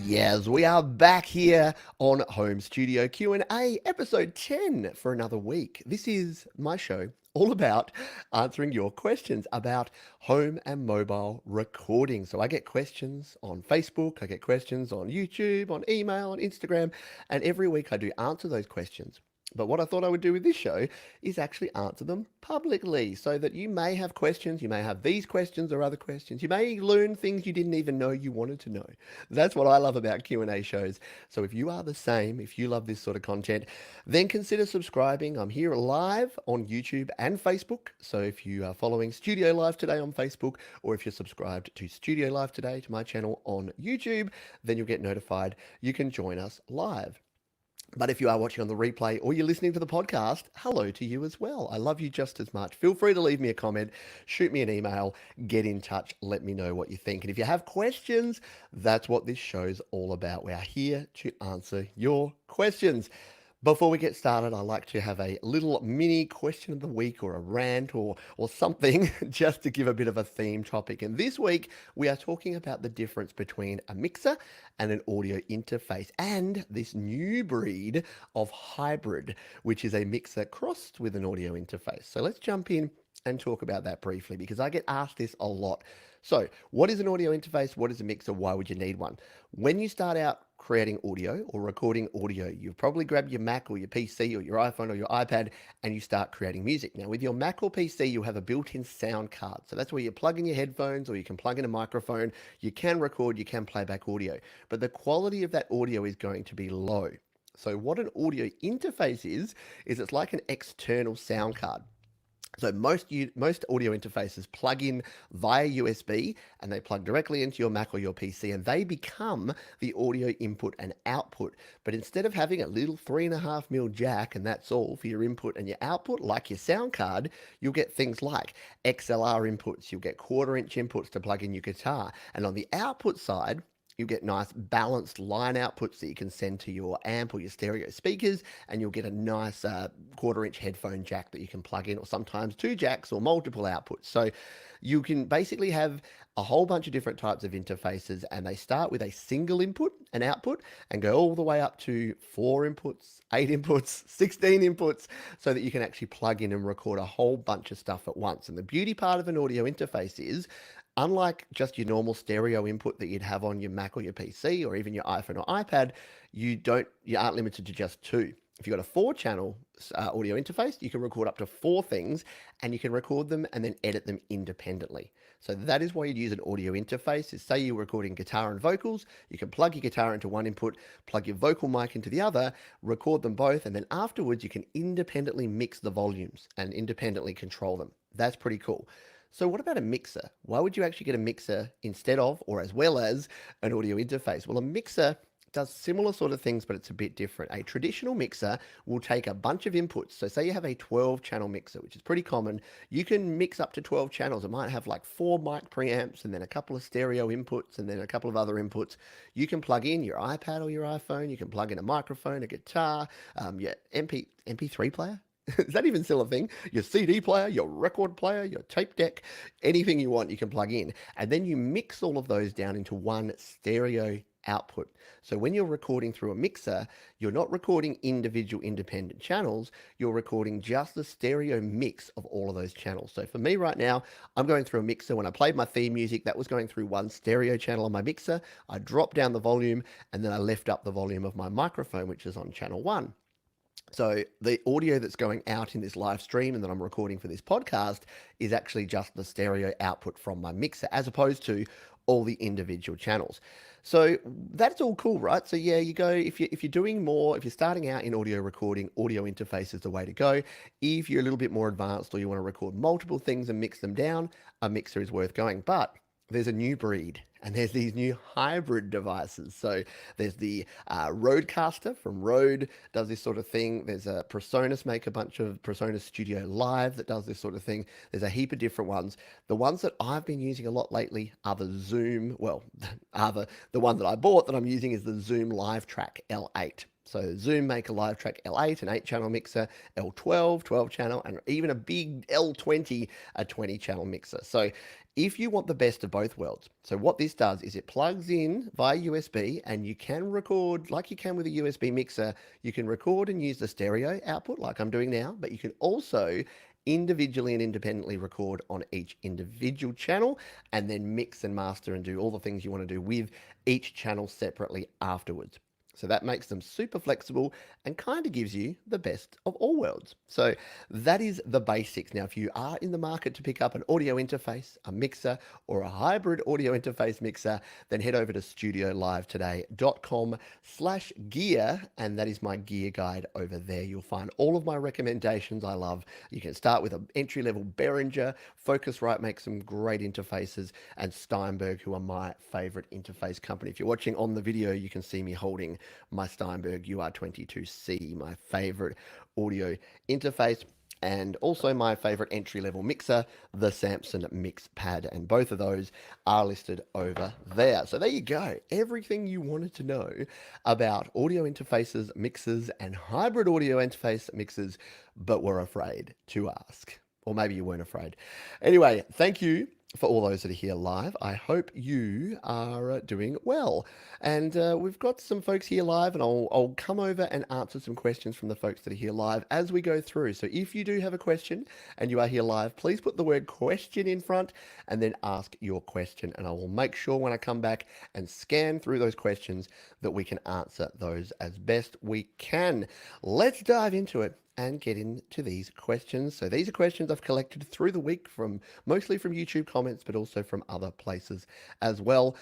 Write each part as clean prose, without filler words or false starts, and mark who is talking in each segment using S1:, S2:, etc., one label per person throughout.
S1: Yes, we are back here on Home Studio Q&A, episode 10 for another week. This is my show all about answering your questions about home and mobile recording. So I get questions on Facebook, I get questions on YouTube, on email, on Instagram, and every week I do answer those questions. But what I thought I would do with this show is actually answer them publicly so that you may have questions, you may have these questions or other questions. You may learn things you didn't even know you wanted to know. That's what I love about Q&A shows. So if you are the same, if you love this sort of content, then consider subscribing. I'm here live on YouTube and Facebook. So if you are following Studio Live today on Facebook, or if you're subscribed to Studio Live today to my channel on YouTube, then you'll get notified. You can join us live. But if you are watching on the replay or you're listening to the podcast, hello to you as well. I love you just as much. Feel free to leave me a comment, shoot me an email, get in touch, let me know what you think. And if you have questions, that's what this show's all about. We are here to answer your questions. Before we get started, I like to have a little mini question of the week or a rant or something just to give a bit of a theme topic. And this week we are talking about the difference between a mixer and an audio interface and this new breed of hybrid, which is a mixer crossed with an audio interface. So let's jump in and talk about that briefly because I get asked this a lot. So, what is an audio interface? What is a mixer? Why would you need one? When you start out creating audio or recording audio, you've probably grabbed your Mac or your PC or your iPhone or your iPad and you start creating music. Now, with your Mac or PC, you have a built-in sound card. So that's where you plug in your headphones or you can plug in a microphone. You can record, you can play back audio, but the quality of that audio is going to be low. So what an audio interface is it's like an external sound card. So most audio interfaces plug in via USB and they plug directly into your Mac or your PC and they become the audio input and output. But instead of having a little 3.5mm jack and that's all for your input and your output, like your sound card, you'll get things like XLR inputs, you'll get 1/4-inch inputs to plug in your guitar. And on the output side, you get nice balanced line outputs that you can send to your amp or your stereo speakers, and you'll get a nice 1/4-inch headphone jack that you can plug in, or sometimes two jacks or multiple outputs. So you can basically have a whole bunch of different types of interfaces, and they start with a single input and output and go all the way up to 4 inputs, 8 inputs, 16 inputs, so that you can actually plug in and record a whole bunch of stuff at once. And the beauty part of an audio interface is, unlike just your normal stereo input that you'd have on your Mac or your PC or even your iPhone or iPad, you aren't limited to just two. If you've got a 4-channel audio interface, you can record up to 4 things and you can record them and then edit them independently. So that is why you'd use an audio interface. Is say you're recording guitar and vocals, you can plug your guitar into one input, plug your vocal mic into the other, record them both, and then afterwards you can independently mix the volumes and independently control them. That's pretty cool. So what about a mixer? Why would you actually get a mixer instead of, or as well as, an audio interface? Well, a mixer does similar sort of things, but it's a bit different. A traditional mixer will take a bunch of inputs. So say you have a 12-channel mixer, which is pretty common. You can mix up to 12 channels. It might have like 4 mic preamps and then a couple of stereo inputs and then a couple of other inputs. You can plug in your iPad or your iPhone. You can plug in a microphone, a guitar, your MP3 player. Is that even still a thing? Your CD player, your record player, your tape deck, anything you want, you can plug in. And then you mix all of those down into one stereo output. So when you're recording through a mixer, you're not recording individual independent channels, you're recording just the stereo mix of all of those channels. So for me right now, I'm going through a mixer. When I played my theme music, that was going through one stereo channel on my mixer. I dropped down the volume and then I left up the volume of my microphone, which is on channel 1. So the audio that's going out in this live stream and that I'm recording for this podcast is actually just the stereo output from my mixer, as opposed to all the individual channels. So that's all cool, right? So yeah, you go, if you're doing more, if you're starting out in audio recording, audio interface is the way to go. If you're a little bit more advanced or you want to record multiple things and mix them down, a mixer is worth going. But there's a new breed and there's these new hybrid devices. So there's the Rodecaster from Rode, does this sort of thing. There's a Presonus, make a bunch of Presonus Studio Live that does this sort of thing. There's a heap of different ones. The ones that I've been using a lot lately are the Zoom, well, the one that I bought that I'm using is the Zoom Live Track L8. So Zoom make a Live Track L8, an 8-channel mixer, L12, 12-channel, and even a big L20, a 20-channel mixer. So if you want the best of both worlds. So what this does is it plugs in via USB and you can record like you can with a USB mixer. You can record and use the stereo output like I'm doing now, but you can also individually and independently record on each individual channel and then mix and master and do all the things you want to do with each channel separately afterwards. So that makes them super flexible and kind of gives you the best of all worlds. So that is the basics. Now, if you are in the market to pick up an audio interface, a mixer, or a hybrid audio interface mixer, then head over to studiolivetoday.com/gear, and that is my gear guide over there. You'll find all of my recommendations I love. You can start with an entry-level Behringer. Focusrite makes some great interfaces, and Steinberg, who are my favorite interface company. If you're watching on the video, you can see me holding my Steinberg UR22C, my favorite audio interface, and also my favorite entry-level mixer, the Samson Mix Pad, and both of those are listed over there. So there you go, everything you wanted to know about audio interfaces, mixers, and hybrid audio interface mixers, but were afraid to ask. Or maybe you weren't afraid. Anyway, thank you for all those that are here live. I hope you are doing well. And we've got some folks here live, and I'll come over and answer some questions from the folks that are here live as we go through. So if you do have a question and you are here live, please put the word question in front and then ask your question. And I will make sure when I come back and scan through those questions that we can answer those as best we can. Let's dive into it and get into these questions. So these are questions I've collected through the week mostly from YouTube comments, but also from other places as well.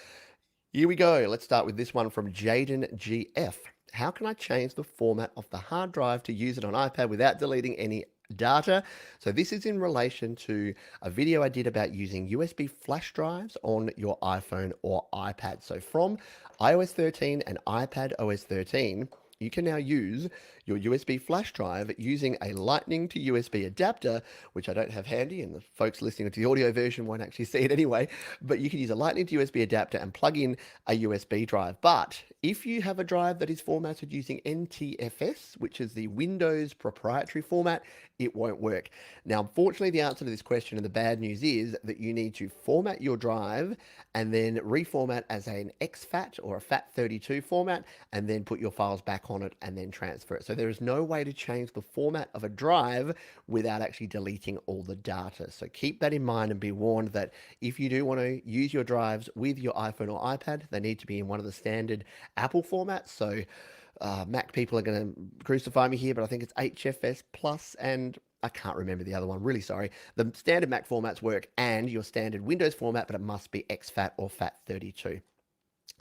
S1: Here we go. Let's start with this one from Jaden GF. How can I change the format of the hard drive to use it on iPad without deleting any data? So this is in relation to a video I did about using USB flash drives on your iPhone or iPad. So from iOS 13 and iPad OS 13, you can now use your USB flash drive using a Lightning to USB adapter, which I don't have handy, and the folks listening to the audio version won't actually see it anyway, but you can use a Lightning to USB adapter and plug in a USB drive. But if you have a drive that is formatted using NTFS, which is the Windows proprietary format, it won't work. Now, unfortunately, the answer to this question and the bad news is that you need to format your drive and then reformat as an exFAT or a FAT32 format, and then put your files back on it and then transfer it. So there is no way to change the format of a drive without actually deleting all the data. So keep that in mind and be warned that if you do want to use your drives with your iPhone or iPad, they need to be in one of the standard Apple formats. So Mac people are going to crucify me here, but I think it's HFS Plus, and I can't remember the other one. Really sorry. The standard Mac formats work, and your standard Windows format, but it must be exFAT or FAT32.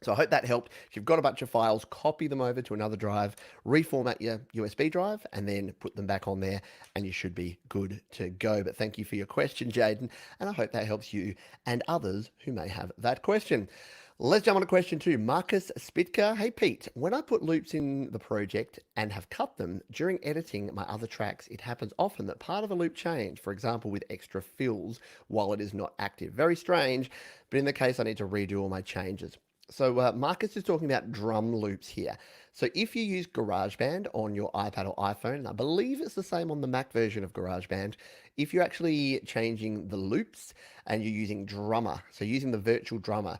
S1: So I hope that helped. If you've got a bunch of files, copy them over to another drive, reformat your USB drive, and then put them back on there, and you should be good to go. But thank you for your question, Jaden, and I hope that helps you and others who may have that question. Let's jump on to question 2. Marcus Spitka. Hey, Pete, when I put loops in the project and have cut them, during editing my other tracks, it happens often that part of a loop changed, for example, with extra fills while it is not active. Very strange, but in the case, I need to redo all my changes. So Marcus is talking about drum loops here. So if you use GarageBand on your iPad or iPhone, and I believe it's the same on the Mac version of GarageBand, if you're actually changing the loops and you're using Drummer, so using the virtual drummer,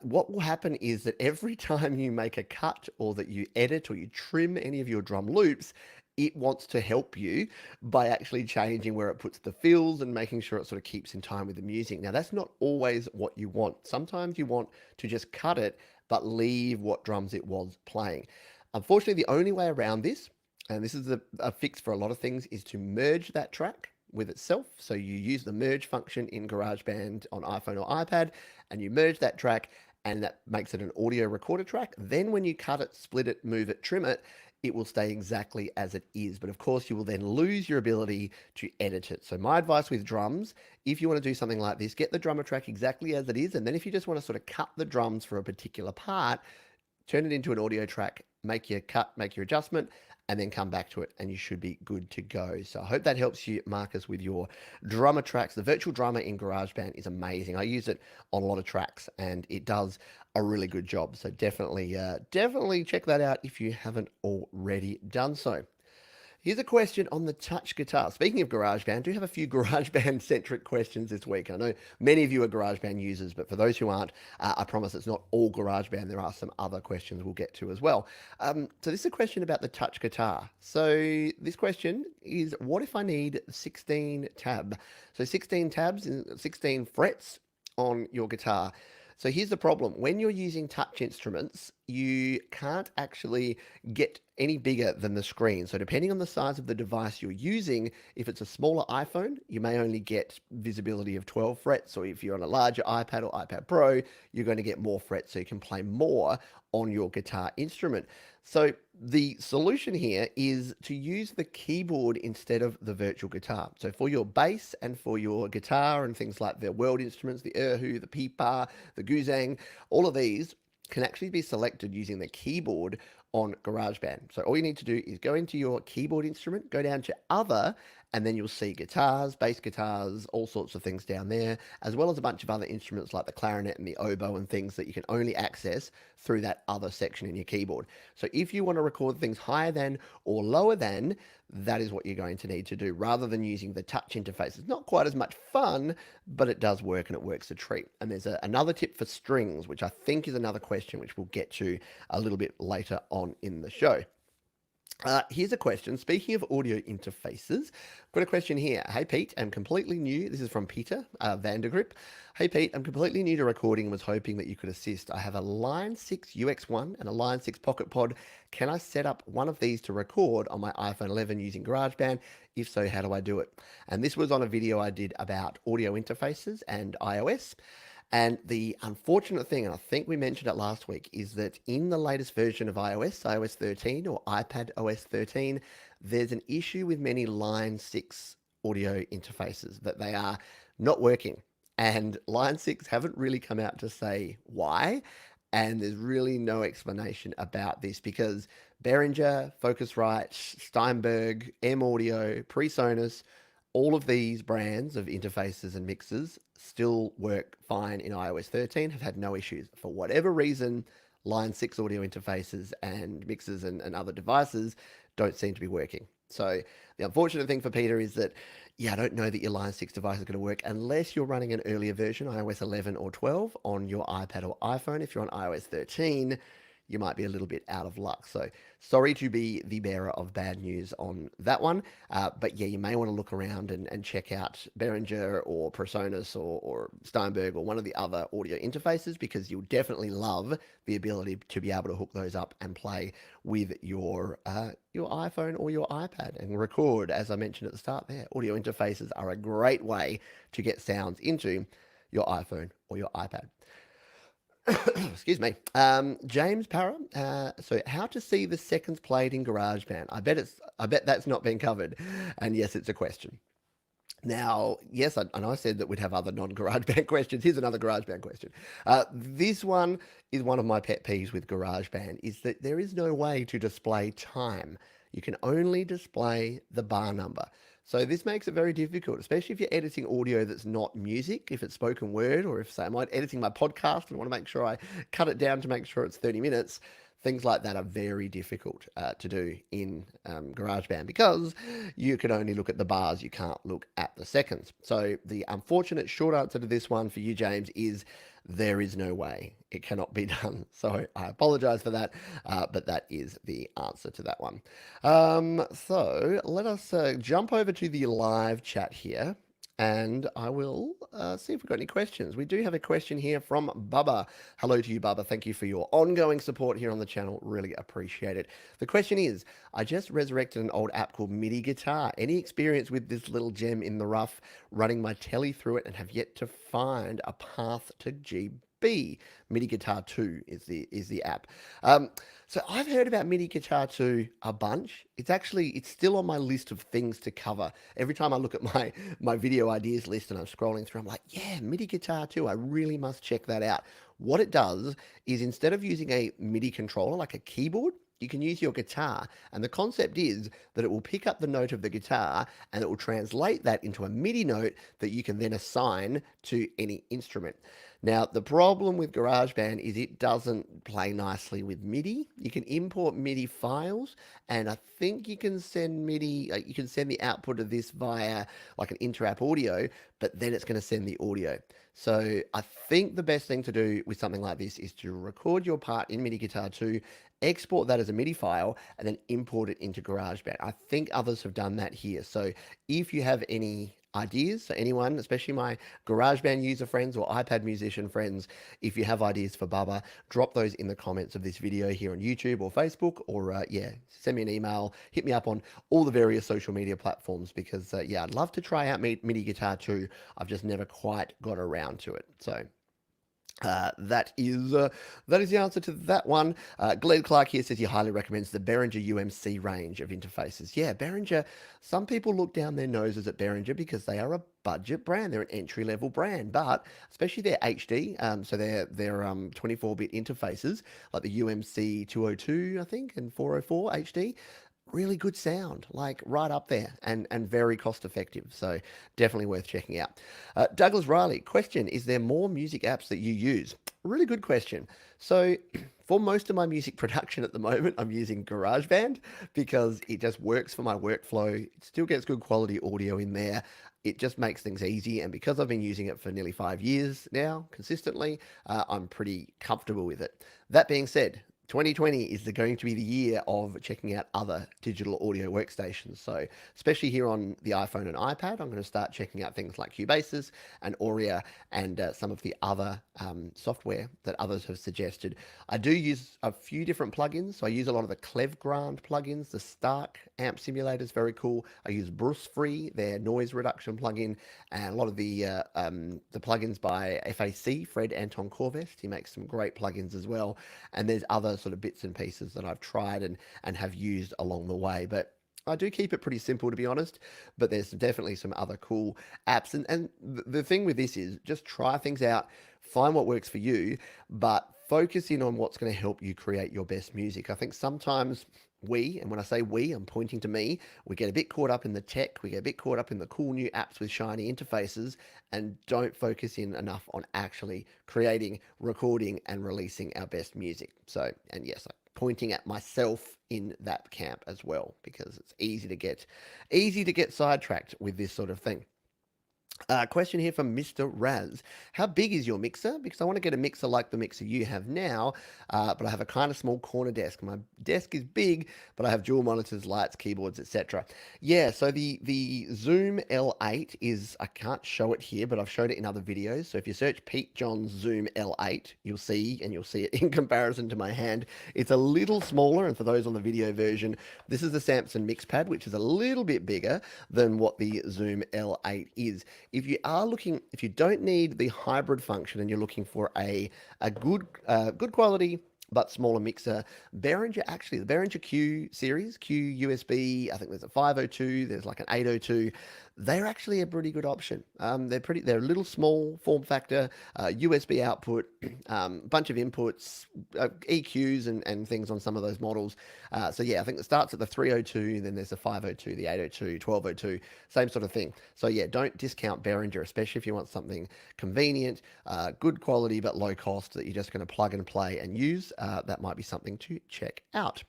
S1: what will happen is that every time you make a cut or that you edit or you trim any of your drum loops, it wants to help you by actually changing where it puts the fills and making sure it sort of keeps in time with the music. Now, that's not always what you want. Sometimes you want to just cut it, but leave what drums it was playing. Unfortunately, the only way around this, and this is a fix for a lot of things, is to merge that track with itself. So you use the merge function in GarageBand on iPhone or iPad, and you merge that track, and that makes it an audio recorder track. Then when you cut it, split it, move it, trim it, it will stay exactly as it is. But of course, you will then lose your ability to edit it. So my advice with drums, if you want to do something like this, get the drummer track exactly as it is. And then if you just want to sort of cut the drums for a particular part, turn it into an audio track, make your cut, make your adjustment, and then come back to it, and you should be good to go. So I hope that helps you, Marcus, with your drummer tracks. The virtual drummer in GarageBand is amazing. I use it on a lot of tracks, and it does a really good job. So definitely check that out if you haven't already done so. Here's a question on the touch guitar. Speaking of GarageBand, I do have a few GarageBand centric questions this week. I know many of you are GarageBand users, but for those who aren't, I promise it's not all GarageBand. There are some other questions we'll get to as well. So this is a question about the touch guitar. So this question is, what if I need 16 tab? So 16 tabs and 16 frets on your guitar. So here's the problem. When you're using touch instruments, you can't actually get any bigger than the screen. So depending on the size of the device you're using, if it's a smaller iPhone, you may only get visibility of 12 frets, or if you're on a larger iPad or iPad Pro, you're going to get more frets so you can play more on your guitar instrument. So the solution here is to use the keyboard instead of the virtual guitar. So for your bass and for your guitar and things like the world instruments, the erhu, the pipa, the guzheng, all of these can actually be selected using the keyboard on GarageBand. So all you need to do is go into your keyboard instrument, go down to Other, and then you'll see guitars, bass guitars, all sorts of things down there, as well as a bunch of other instruments like the clarinet and the oboe and things that you can only access through that Other section in your keyboard. So if you want to record things higher than or lower than, that is what you're going to need to do rather than using the touch interface. It's not quite as much fun, but it does work and it works a treat. And there's another tip for strings, which I think is another question which we'll get to a little bit later on in the show. Here's a question. Speaking of audio interfaces, I've got a question here. Hey, Pete, I'm completely new. This is from Peter Vandergrip. Hey, Pete, I'm completely new to recording and was hoping that you could assist. I have a Line 6 UX1 and a Line 6 Pocket Pod. Can I set up one of these to record on my iPhone 11 using GarageBand? If so, how do I do it? And this was on a video I did about audio interfaces and iOS. And the unfortunate thing, and I think we mentioned it last week, is that in the latest version of iOS, iOS 13 or iPad OS 13, there's an issue with many Line 6 audio interfaces that they are not working. And Line 6 haven't really come out to say why. And there's really no explanation about this because Behringer, Focusrite, Steinberg, M Audio, PreSonus, all of these brands of interfaces and mixers still work fine in iOS 13, have had no issues. For whatever reason, Line 6 audio interfaces and mixers and other devices don't seem to be working. So the unfortunate thing for Peter is that, yeah, I don't know that your Line 6 device is going to work unless you're running an earlier version, iOS 11 or 12, on your iPad or iPhone. If you're on iOS 13, you might be a little bit out of luck. So sorry to be the bearer of bad news on that one. But yeah, you may want to look around and check out Behringer or PreSonus or Steinberg or one of the other audio interfaces because you'll definitely love the ability to be able to hook those up and play with your iPhone or your iPad and record. As I mentioned at the start there, audio interfaces are a great way to get sounds into your iPhone or your iPad. Excuse me. James Parra. So how to see the seconds played in GarageBand? I bet that's not been covered. And yes, it's a question. Now, yes, I know I said that we'd have other non-GarageBand questions. Here's another GarageBand question. This one is one of my pet peeves with GarageBand, is that there is no way to display time. You can only display the bar number. So this makes it very difficult, especially if you're editing audio that's not music, if it's spoken word, or if, say, I'm editing my podcast and I want to make sure I cut it down to make sure it's 30 minutes. Things like that are very difficult to do in GarageBand because you can only look at the bars, you can't look at the seconds. So the unfortunate short answer to this one for you, James, is there is no way. It cannot be done. So I apologize for that, but that is the answer to that one. So let us jump over to the live chat here. And I will see if we've got any questions. We do have a question here from Bubba. Hello to you, Bubba. Thank you for your ongoing support here on the channel. Really appreciate it. The question is, I just resurrected an old app called MIDI Guitar. Any experience with this little gem in the rough, running my telly through it and have yet to find a path to GB? MIDI Guitar 2 is the app. So I've heard about MIDI Guitar 2 a bunch. It's still on my list of things to cover. Every time I look at my video ideas list and I'm scrolling through, I'm like, yeah, MIDI Guitar 2, I really must check that out. What it does is instead of using a MIDI controller like a keyboard, you can use your guitar. And the concept is that it will pick up the note of the guitar and it will translate that into a MIDI note that you can then assign to any instrument. Now, the problem with GarageBand is it doesn't play nicely with MIDI. You can import MIDI files, and I think you can send MIDI, you can send the output of this via like an inter-app audio, but then it's going to send the audio. So I think the best thing to do with something like this is to record your part in MIDI Guitar 2, export that as a MIDI file, and then import it into GarageBand. I think others have done that here. So if you have any ideas, so anyone, especially my GarageBand user friends or iPad musician friends, if you have ideas for Bubba, drop those in the comments of this video here on YouTube or Facebook, or yeah, send me an email, hit me up on all the various social media platforms, because yeah, I'd love to try out MIDI Guitar 2. I've just never quite got around to it. So uh, that is uh, that is the answer to that one. Glenn Clark here says he highly recommends the Behringer UMC range of interfaces. Yeah, Behringer. Some people look down their noses at Behringer because they are a budget brand. They're an entry level brand, but especially their HD, so their 24-bit interfaces like the UMC 202, I think, and 404 HD. Really good sound, like right up there, and very cost effective. So definitely worth checking out. Douglas Riley, question: is there more music apps that you use? Really good question. So for most of my music production at the moment, I'm using GarageBand because it just works for my workflow. It still gets good quality audio in there. It just makes things easy, and because I've been using it for nearly 5 years now consistently, I'm pretty comfortable with it. That being said, 2020 is going to be the year of checking out other digital audio workstations. So, especially here on the iPhone and iPad, I'm going to start checking out things like Cubasis and Aurea and some of the other software that others have suggested. I do use a few different plugins. So, I use a lot of the Clevgrand plugins. The Stark amp simulator is very cool. I use Bruce Free, their noise reduction plugin, and a lot of the plugins by FAC, Fred Anton Corvest. He makes some great plugins as well. And there's other sort of bits and pieces that I've tried and have used along the way. But I do keep it pretty simple, to be honest, but there's definitely some other cool apps. And the thing with this is just try things out, find what works for you, but focus in on what's going to help you create your best music. I think sometimes and when I say we, I'm pointing to me, we get a bit caught up in the tech, we get a bit caught up in the cool new apps with shiny interfaces, and don't focus in enough on actually creating, recording, and releasing our best music. So, and yes, pointing at myself in that camp as well, because it's easy to get sidetracked with this sort of thing. Question here from Mr. Raz. How big is your mixer? Because I want to get a mixer like the mixer you have now, but I have a kind of small corner desk. My desk is big, but I have dual monitors, lights, keyboards, etc. Yeah, so the Zoom L8 is, I can't show it here, but I've showed it in other videos. So if you search Pete John's Zoom L8, you'll see it in comparison to my hand. It's a little smaller, and for those on the video version, this is the Samson Mixpad, which is a little bit bigger than what the Zoom L8 is. If you don't need the hybrid function and you're looking for a good quality but smaller mixer, the Behringer Q series, Q USB, I think there's a 502, there's like an 802. They're actually a pretty good option. They're a little small form factor, USB output, bunch of inputs, EQs and things on some of those models. So yeah, I think it starts at the 302, then there's the 502, the 802, 1202, same sort of thing. So yeah, don't discount Behringer, especially if you want something convenient, good quality but low cost that you're just going to plug and play and use. That might be something to check out.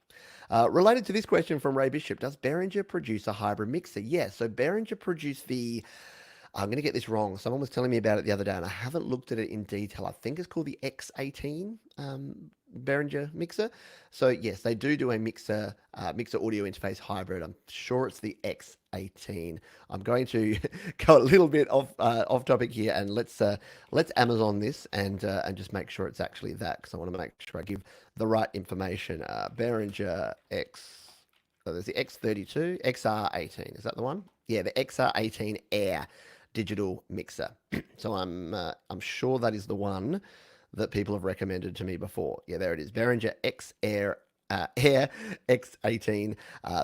S1: Related to this question from Ray Bishop, does Behringer produce a hybrid mixer? Yes. So Behringer produced I'm going to get this wrong. Someone was telling me about it the other day, and I haven't looked at it in detail. I think it's called the X18 Behringer mixer. So yes, they do a mixer audio interface hybrid. I'm sure it's the X18. I'm going to go a little bit off topic here, and let's Amazon this and just make sure it's actually that, because I want to make sure I give the right information. Behringer X. So there's the X32, XR18. Is that the one? Yeah, the XR18 Air digital mixer. So I'm sure that is the one that people have recommended to me before. Yeah, there it is. Behringer X Air X18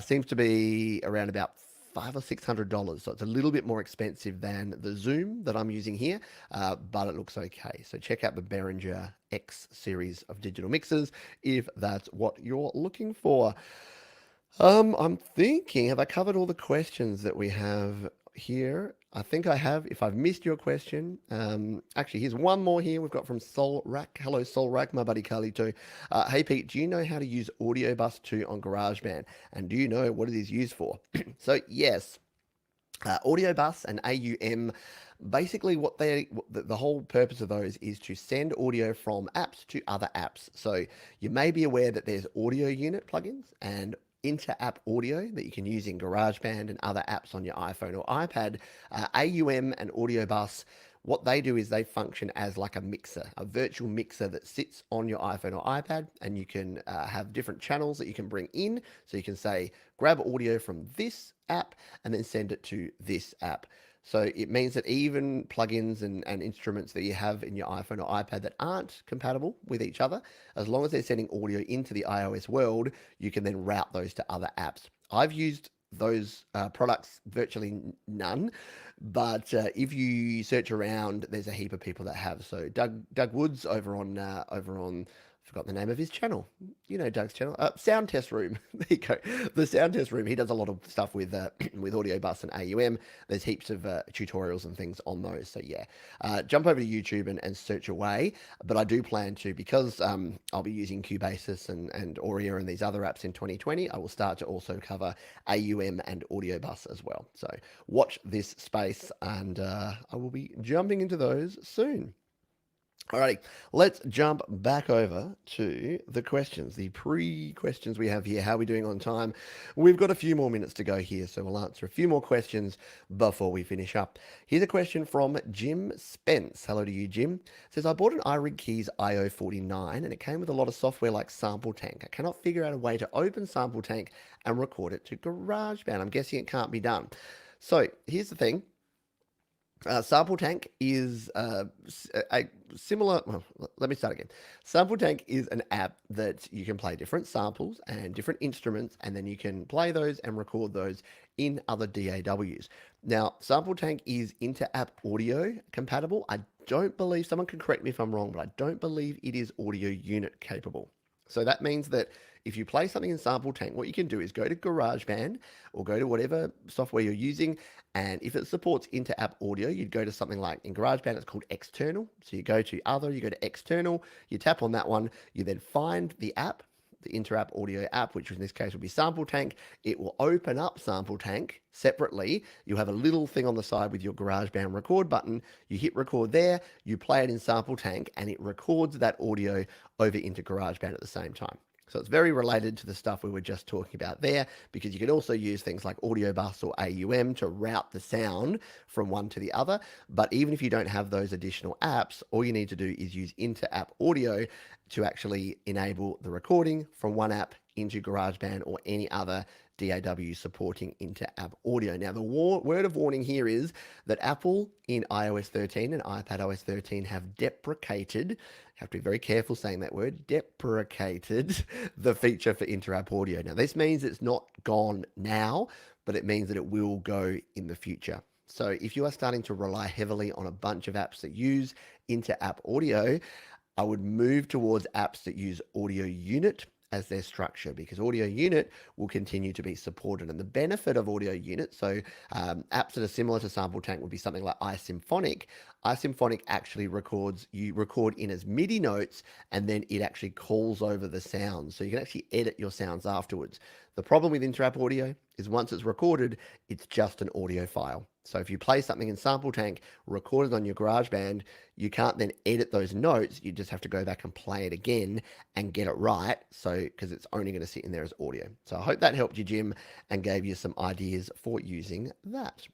S1: seems to be around about $500 or $600. So it's a little bit more expensive than the Zoom that I'm using here, but it looks okay. So check out the Behringer X series of digital mixers if that's what you're looking for. I'm thinking, have I covered all the questions that we have here. I think I have. If I've missed your question, actually, here's one more here. We've got from Soul Rack. Hello, Soul Rack, my buddy Carly too. Hey Pete, do you know how to use Audio Bus 2 on GarageBand? And do you know what it is used for? So yes, Audio Bus and AUM, basically the whole purpose of those is to send audio from apps to other apps. So you may be aware that there's audio unit plugins and inter-app audio that you can use in GarageBand and other apps on your iPhone or iPad. AUM and Audio Bus, what they do is they function as like a mixer, a virtual mixer that sits on your iPhone or iPad, and you can have different channels that you can bring in. So you can say, grab audio from this app and then send it to this app. So it means that even plugins and instruments that you have in your iPhone or iPad that aren't compatible with each other, as long as they're sending audio into the iOS world, you can then route those to other apps. I've used those products virtually none, but if you search around, there's a heap of people that have. So Doug Woods over on forgot the name of his channel. You know Doug's channel, Sound Test Room. There you go, the Sound Test Room. He does a lot of stuff with with Audio Bus and AUM. There's heaps of tutorials and things on those. So yeah, jump over to YouTube and search away. But I do plan to, because I'll be using Cubasis and Aurea and these other apps in 2020. I will start to also cover AUM and Audio Bus as well. So watch this space, and I will be jumping into those soon. Alrighty, let's jump back over to the questions, the pre-questions we have here. How are we doing on time? We've got a few more minutes to go here, so we'll answer a few more questions before we finish up. Here's a question from Jim Spence. Hello to you, Jim. It says, I bought an iRig Keys IO49 and it came with a lot of software like Sample Tank. I cannot figure out a way to open Sample Tank and record it to GarageBand. I'm guessing it can't be done. So here's the thing. Sample Tank is a similar. Well, let me start again. Sample Tank is an app that you can play different samples and different instruments, and then you can play those and record those in other DAWs. Now, Sample Tank is inter-app audio compatible. I don't believe, someone can correct me if I'm wrong, but I don't believe it is audio unit capable. So that means that if you play something in Sample Tank, what you can do is go to GarageBand or go to whatever software you're using, and if it supports inter-app audio, you'd go to something like, in GarageBand, it's called External. So you go to Other, you go to External, you tap on that one, you then find the app, the inter-app audio app, which in this case would be Sample Tank. It will open up Sample Tank separately. You have a little thing on the side with your GarageBand record button. You hit record there, you play it in Sample Tank, and it records that audio over into GarageBand at the same time. So it's very related to the stuff we were just talking about there, because you can also use things like Audio Bus or AUM to route the sound from one to the other. But even if you don't have those additional apps, all you need to do is use inter-app audio to actually enable the recording from one app into GarageBand or any other DAW supporting inter-app audio. Now, the word of warning here is that Apple in iOS 13 and iPadOS 13 have deprecated, you have to be very careful saying that word, deprecated the feature for inter-app audio. Now, this means it's not gone now, but it means that it will go in the future. So if you are starting to rely heavily on a bunch of apps that use inter-app audio, I would move towards apps that use audio unit as their structure, because audio unit will continue to be supported. And the benefit of audio unit, so apps that are similar to Sample Tank would be something like iSymphonic. iSymphonic actually records, you record in as MIDI notes, and then it actually calls over the sounds. So you can actually edit your sounds afterwards. The problem with inter-app audio is once it's recorded, it's just an audio file. So if you play something in Sample Tank recorded on your GarageBand, you can't then edit those notes. You just have to go back and play it again and get it right. So, because it's only going to sit in there as audio. So I hope that helped you, Jim, and gave you some ideas for using that.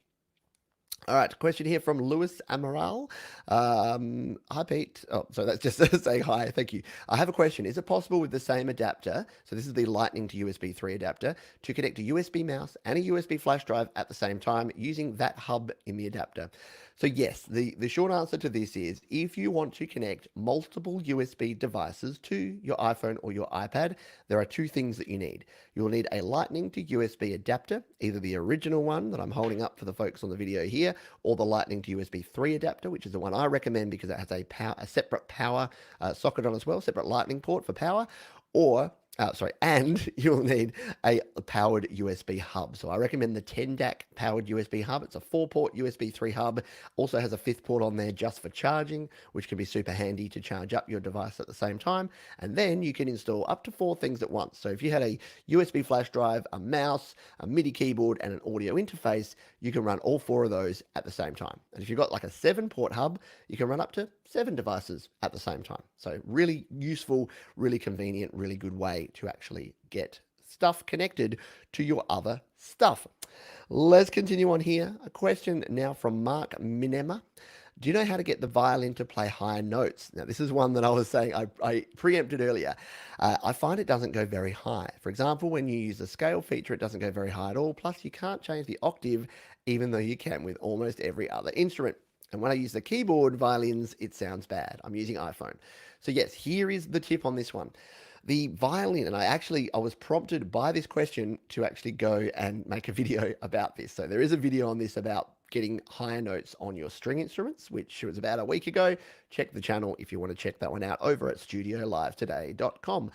S1: All right, question here from Lewis Amaral. Hi, Pete. Oh, so that's just saying hi. Thank you. I have a question. Is it possible with the same adapter, so this is the Lightning to USB 3 adapter, to connect a USB mouse and a USB flash drive at the same time using that hub in the adapter? So yes, the short answer to this is if you want to connect multiple USB devices to your iPhone or your iPad, there are two things that you need. You'll need a Lightning to USB adapter, either the original one that I'm holding up for the folks on the video here, or the Lightning to USB 3 adapter, which is the one I recommend because it has a separate power socket on as well, separate lightning port for power. Or And you'll need a powered USB hub. So I recommend the 10DAC powered USB hub. It's a 4-port USB 3 hub. Also has a fifth port on there just for charging, which can be super handy to charge up your device at the same time. And then you can install up to 4 things at once. So if you had a USB flash drive, a mouse, a MIDI keyboard, and an audio interface, you can run all 4 of those at the same time. And if you've got like a 7-port hub, you can run up to 7 devices at the same time. So really useful, really convenient, really good way to actually get stuff connected to your other stuff. Let's continue on here. A question now from Mark Minema. Do you know how to get the violin to play higher notes? Now, this is one that I was saying I preempted earlier. I find it doesn't go very high. For example, when you use the scale feature, it doesn't go very high at all. Plus, you can't change the octave, even though you can with almost every other instrument. And when I use the keyboard violins, it sounds bad. I'm using iPhone. So yes, here is the tip on this one. The violin, and I was prompted by this question to actually go and make a video about this. So there is a video on this about getting higher notes on your string instruments, which was about a week ago. Check the channel if you want to check that one out over at studiolivetoday.com.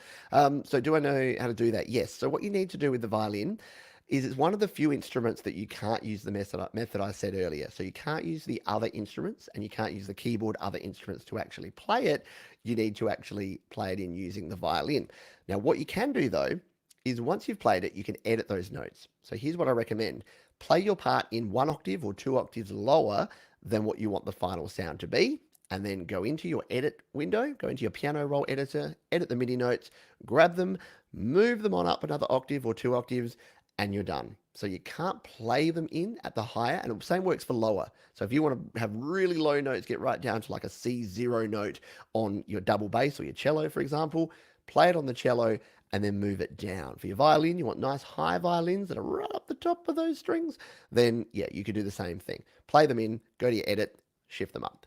S1: So do I know how to do that? Yes. So what you need to do with the violin is it's one of the few instruments that you can't use the method I said earlier. So you can't use the other instruments and you can't use the keyboard other instruments to actually play it. You need to actually play it in using the violin. Now, what you can do though, is once you've played it, you can edit those notes. So here's what I recommend. Play your part in 1 octave or 2 octaves lower than what you want the final sound to be, and then go into your edit window, go into your piano roll editor, edit the MIDI notes, grab them, move them on up another octave or 2 octaves, and you're done. So you can't play them in at the higher, and the same works for lower. So if you want to have really low notes, get right down to like a C0 note on your double bass or your cello, for example, play it on the cello and then move it down. For your violin, you want nice high violins that are right up the top of those strings, then yeah, you could do the same thing. Play them in, go to your edit, shift them up.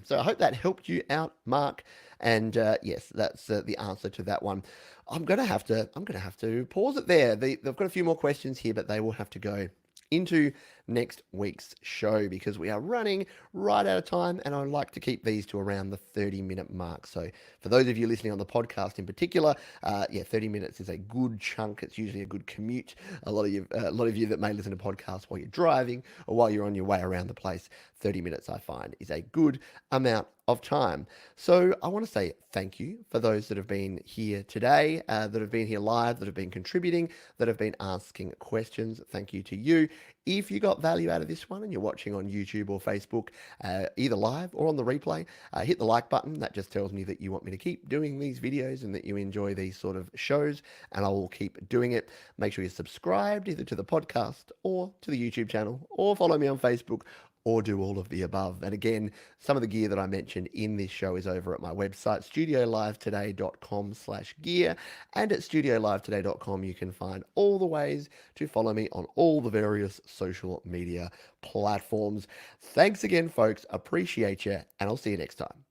S1: So I hope that helped you out, Mark. And yes, that's the answer to that one. I'm gonna have to pause it there. They've got a few more questions here, but they will have to go into next week's show because we are running right out of time, and I like to keep these to around the 30-minute mark. So for those of you listening on the podcast in particular, 30 minutes is a good chunk. It's usually a good commute. A lot of you that may listen to podcasts while you're driving or while you're on your way around the place, 30 minutes I find is a good amount of time. So I want to say thank you for those that have been here today, that have been here live, that have been contributing, that have been asking questions. Thank you to you. If you got value out of this one and you're watching on YouTube or Facebook, either live or on the replay, hit the like button. That just tells me that you want me to keep doing these videos and that you enjoy these sort of shows, and I will keep doing it. Make sure you're subscribed either to the podcast or to the YouTube channel, or follow me on Facebook, or do all of the above. And again, some of the gear that I mentioned in this show is over at my website, studiolivetoday.com/gear. And at studiolivetoday.com, you can find all the ways to follow me on all the various social media platforms. Thanks again, folks. Appreciate you, and I'll see you next time.